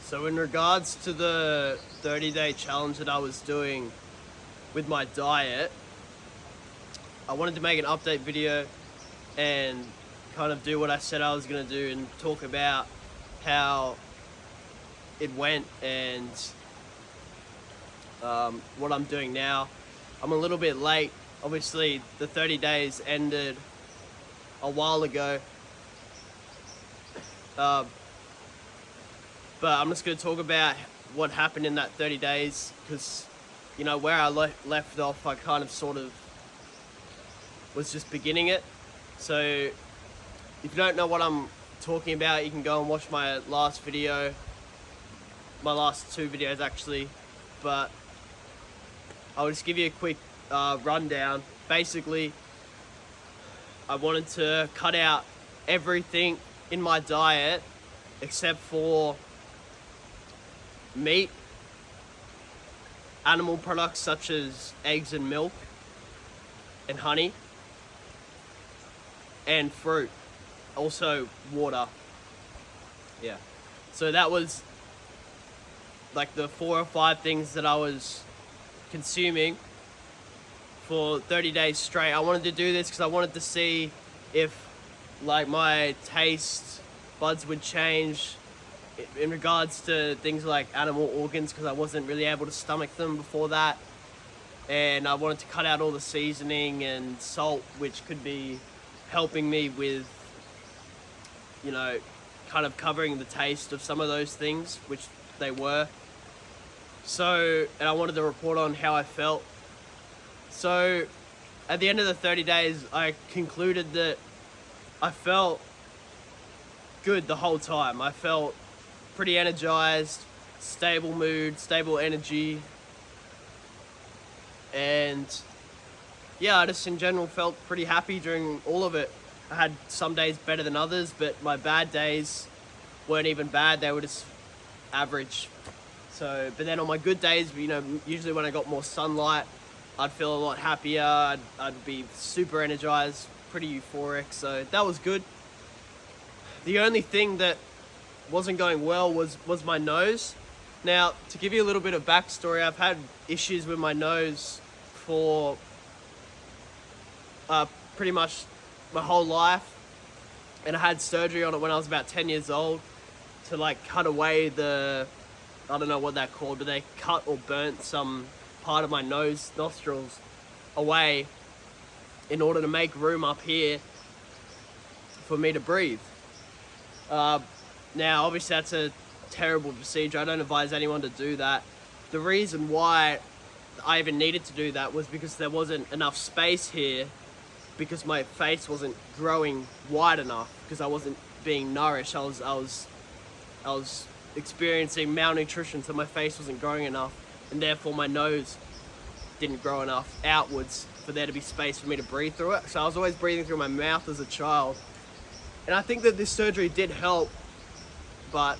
So in regards to the 30-day challenge that I was doing with my diet, I wanted to make an update video and kind of do what I said I was going to do and talk about how it went and what I'm doing now. I'm a little bit late. Obviously, the 30 days ended a while ago. But I'm just going to talk about what happened in that 30 days because, where I left off, I kind of sort of was just beginning it. So if you don't know what I'm talking about, you can go and watch my last video, my last two videos actually, but I'll just give you a quick rundown. Basically, I wanted to cut out everything in my diet except for meat, animal products such as eggs and milk and honey, and fruit, also water. Yeah, so that was like the 4 or 5 things that I was consuming for 30 days straight. I wanted to do this because I wanted to see if like my taste buds would change in regards to things like animal organs, because I wasn't really able to stomach them before that, and I wanted to cut out all the seasoning and salt, which could be helping me with kind of covering the taste of some of those things, which they were. So, and I wanted to report on how I felt. So at the end of the 30 days, I concluded that I felt good the whole time. I felt pretty energized, stable mood, stable energy, and yeah, I just in general felt pretty happy during all of it. I had some days better than others, but my bad days weren't even bad, they were just average. So, but then on my good days, usually when I got more sunlight, I'd feel a lot happier, I'd be super energized, pretty euphoric, so that was good. The only thing that wasn't going well was my nose. Now, to give you a little bit of backstory, I've had issues with my nose for pretty much my whole life, and I had surgery on it when I was about 10 years old to like cut away I don't know what they're called, but they cut or burnt some part of my nostrils away in order to make room up here for me to breathe. Now, obviously, that's a terrible procedure. I don't advise anyone to do that. The reason why I even needed to do that was because there wasn't enough space here, because my face wasn't growing wide enough, because I wasn't being nourished. I was experiencing malnutrition, so my face wasn't growing enough, and therefore my nose didn't grow enough outwards for there to be space for me to breathe through it. So I was always breathing through my mouth as a child. And I think that this surgery did help, but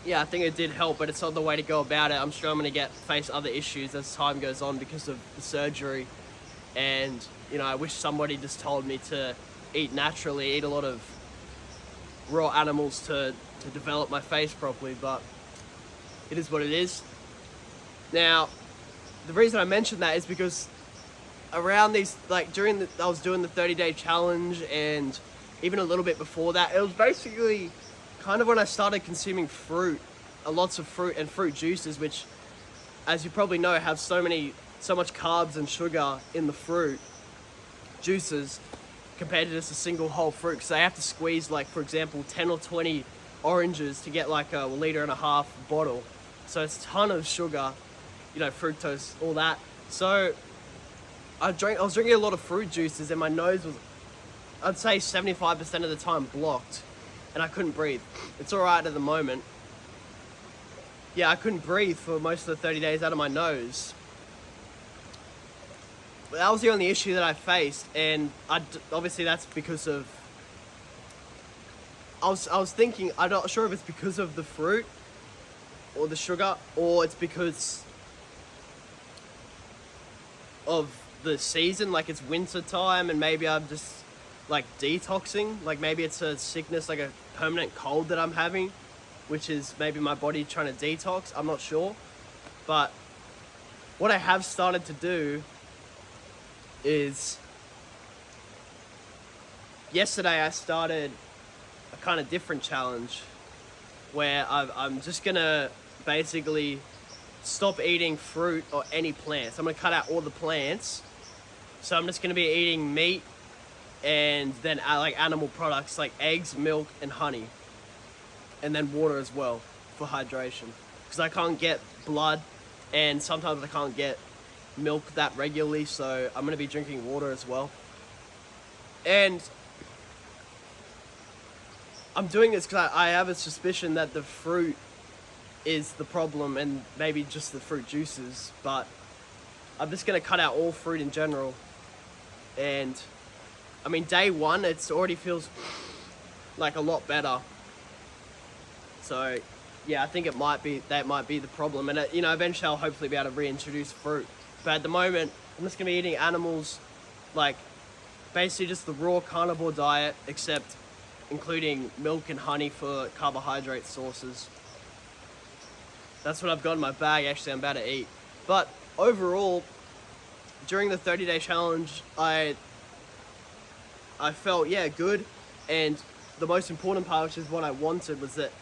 yeah, I think it did help, but it's not the way to go about it. I'm sure I'm going to face other issues as time goes on because of the surgery. And, I wish somebody just told me to eat naturally, eat a lot of raw animals to develop my face properly, but it is what it is. Now, the reason I mention that is because around these, like I was doing the 30-day challenge, and even a little bit before that, it was basically kind of when I started consuming fruit, lots of fruit and fruit juices, which, as you probably know, have so much carbs and sugar in the fruit juices compared to just a single whole fruit, because they have to squeeze, like, for example, 10 or 20 oranges to get like a 1.5 liter bottle. So it's a ton of sugar, fructose, all that. So I was drinking a lot of fruit juices, and my nose was, I'd say 75% of the time, blocked, and I couldn't breathe. It's all right at the moment. Yeah, I couldn't breathe for most of the 30 days out of my nose. But that was the only issue that I faced, and obviously that's because of, I was thinking, I'm not sure if it's because of the fruit or the sugar, or it's because of the season, like it's winter time, and maybe I'm just like detoxing. Like maybe it's a sickness, like a permanent cold that I'm having, which is maybe my body trying to detox. I'm not sure. But what I have started to do is, yesterday I started a kind of different challenge where I'm just gonna basically stop eating fruit or any plants. I'm gonna cut out all the plants. So I'm just gonna be eating meat and then like animal products like eggs, milk, and honey. And then water as well for hydration. Because I can't get blood and sometimes I can't get milk that regularly, so I'm gonna be drinking water as well. And I'm doing this because I have a suspicion that the fruit is the problem and maybe just the fruit juices, but I'm just gonna cut out all fruit in general. And I mean, day one, it already feels like a lot better. So yeah, I think that might be the problem. And you know, eventually I'll hopefully be able to reintroduce fruit. But at the moment, I'm just gonna be eating animals, like basically just the raw carnivore diet, except including milk and honey for carbohydrate sources. That's what I've got in my bag, actually, I'm about to eat. But overall, during the 30-day challenge, I felt, yeah, good. And the most important part, which is what I wanted, was that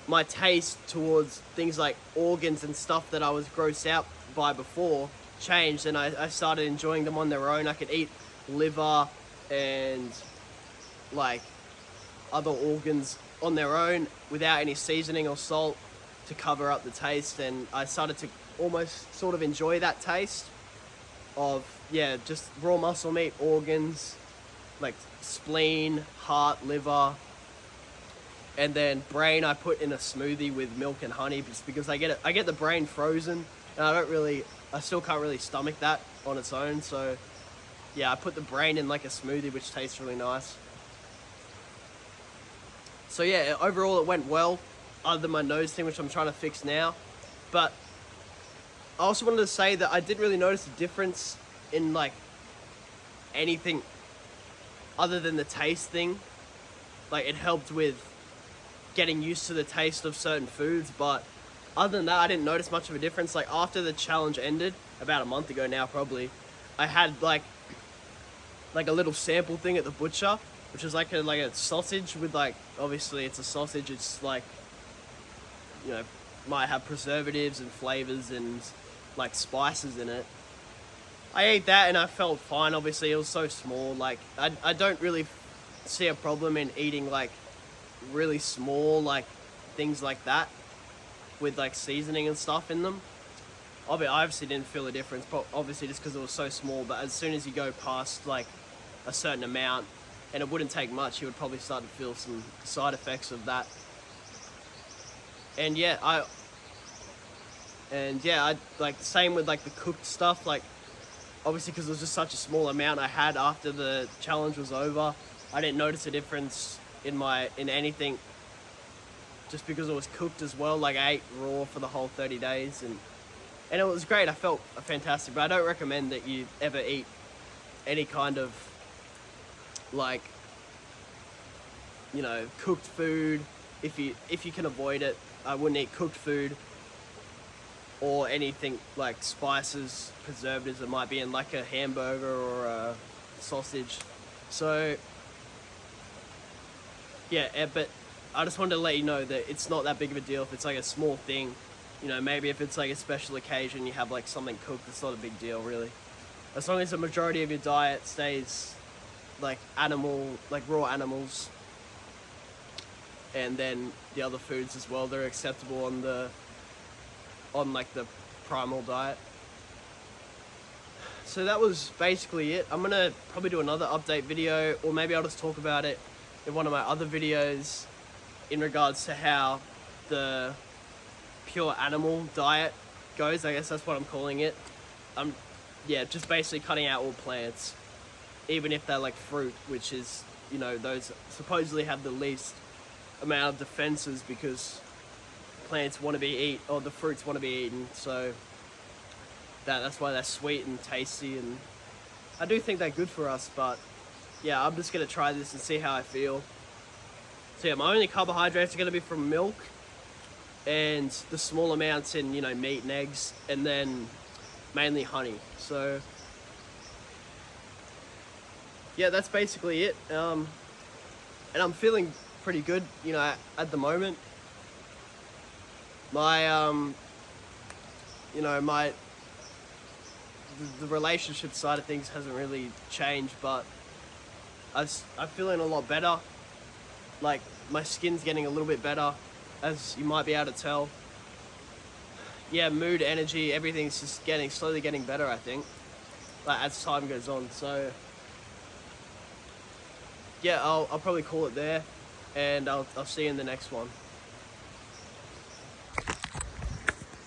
my taste towards things like organs and stuff that I was grossed out by before changed, and I started enjoying them on their own. I could eat liver and like other organs on their own without any seasoning or salt to cover up the taste, and I started to almost sort of enjoy that taste of, yeah, just raw muscle meat, organs, like spleen, heart, liver, and then brain I put in a smoothie with milk and honey just because I get the brain frozen, and I still can't really stomach that on its own, so yeah, I put the brain in like a smoothie, which tastes really nice. So yeah, overall it went well, other than my nose thing, which I'm trying to fix now. But I also wanted to say that I didn't really notice a difference in like anything other than the taste thing. Like, it helped with getting used to the taste of certain foods, but other than that, I didn't notice much of a difference. Like, after the challenge ended, about a month ago now probably, I had like a little sample thing at the butcher, which is like a sausage with, like, obviously it's a sausage, it's like, you know, might have preservatives and flavors and like spices in it. I ate that and I felt fine. Obviously it was so small, like I don't really see a problem in eating like really small like things like that with like seasoning and stuff in them. I obviously didn't feel a difference, but obviously just because it was so small. But as soon as you go past like a certain amount, and it wouldn't take much, you would probably start to feel some side effects of that. And yeah, I like, same with like the cooked stuff, like obviously because it was just such a small amount I had after the challenge was over, I didn't notice a difference in anything just because it was cooked as well. Like, I ate raw for the whole 30 days and it was great. I felt fantastic, but I don't recommend that you ever eat any kind of like, you know, cooked food. If you can avoid it, I wouldn't eat cooked food or anything like spices, preservatives that might be in like a hamburger or a sausage. So yeah, but I just wanted to let you know that it's not that big of a deal if it's like a small thing. You know, maybe if it's like a special occasion, you have like something cooked, it's not a big deal really. As long as the majority of your diet stays like raw animals, and then the other foods as well, they're acceptable on like the primal diet. So that was basically it. I'm gonna probably do another update video, or maybe I'll just talk about it in one of my other videos in regards to how the pure animal diet goes. I guess that's what I'm calling it. Yeah, just basically cutting out all plants, even if they're like fruit, which is, you know, those supposedly have the least amount of defenses because plants want to be the fruits want to be eaten, so that's why they're sweet and tasty, and I do think they're good for us. But yeah, I'm just gonna try this and see how I feel. So yeah, my only carbohydrates are gonna be from milk and the small amounts in, you know, meat and eggs, and then mainly honey. So yeah, that's basically it. And I'm feeling pretty good, you know, at the moment. My you know, the relationship side of things hasn't really changed, but I'm feeling a lot better. Like, my skin's getting a little bit better, as you might be able to tell. Yeah, mood, energy, everything's just slowly getting better, I think, like, as time goes on. So yeah, I'll probably call it there, and I'll see you in the next one.